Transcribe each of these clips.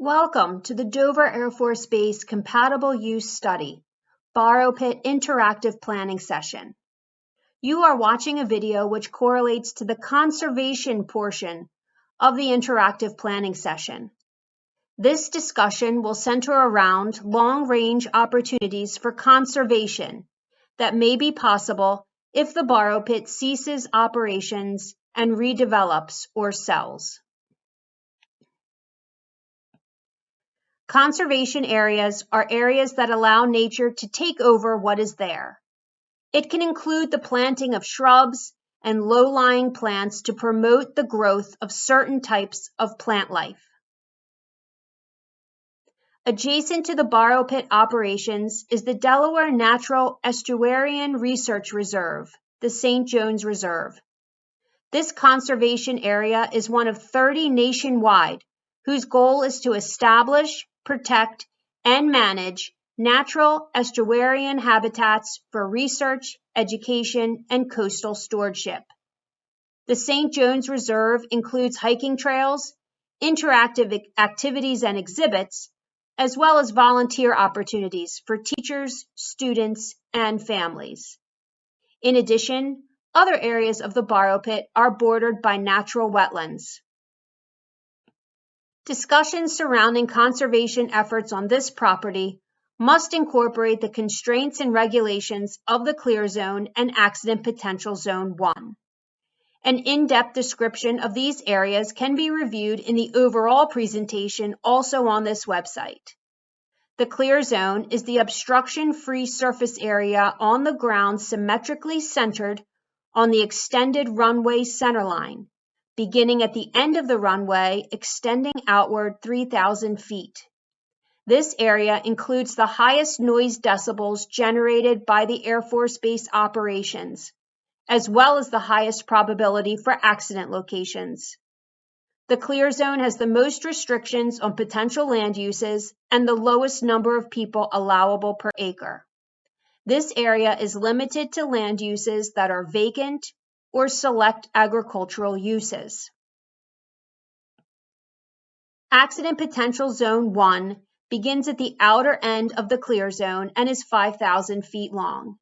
Welcome to the Dover Air Force Base Compatible Use Study, Borrow Pit Interactive Planning Session. You are watching a video which correlates to the conservation portion of the interactive planning session. This discussion will center around long-range opportunities for conservation that may be possible if the borrow pit ceases operations and redevelops or sells. Conservation areas are areas that allow nature to take over what is there. It can include the planting of shrubs and low-lying plants to promote the growth of certain types of plant life. Adjacent to the borrow pit operations is the Delaware Natural Estuarine Research Reserve, the St. Jones Reserve. This conservation area is one of 30 nationwide whose goal is to establish, protect, and manage natural estuarine habitats for research, education, and coastal stewardship. The St. Jones Reserve includes hiking trails, interactive activities and exhibits, as well as volunteer opportunities for teachers, students, and families. In addition, other areas of the borrow pit are bordered by natural wetlands. Discussions surrounding conservation efforts on this property must incorporate the constraints and regulations of the Clear Zone and Accident Potential Zone 1. An in-depth description of these areas can be reviewed in the overall presentation also on this website. The Clear Zone is the obstruction-free surface area on the ground symmetrically centered on the extended runway centerline, beginning at the end of the runway, extending outward 3,000 feet. This area includes the highest noise decibels generated by the Air Force Base operations, as well as the highest probability for accident locations. The Clear Zone has the most restrictions on potential land uses and the lowest number of people allowable per acre. This area is limited to land uses that are vacant or select agricultural uses. Accident Potential Zone 1 begins at the outer end of the Clear Zone and is 5,000 feet long.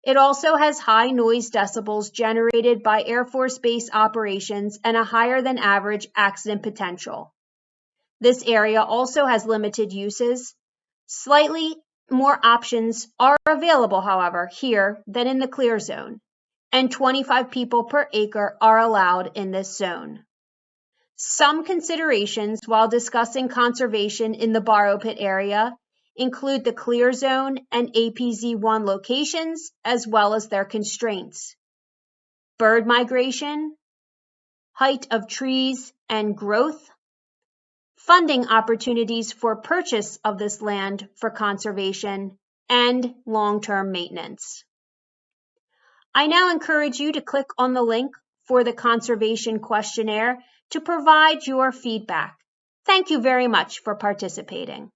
It also has high noise decibels generated by Air Force Base operations and a higher than average accident potential. This area also has limited uses. Slightly more options are available, however, here than in the Clear Zone, and 25 people per acre are allowed in this zone. Some considerations while discussing conservation in the borrow pit area include the Clear Zone and APZ1 locations, as well as their constraints. Bird migration, height of trees and growth, funding opportunities for purchase of this land for conservation, and long-term maintenance. I now encourage you to click on the link for the conservation questionnaire to provide your feedback. Thank you very much for participating.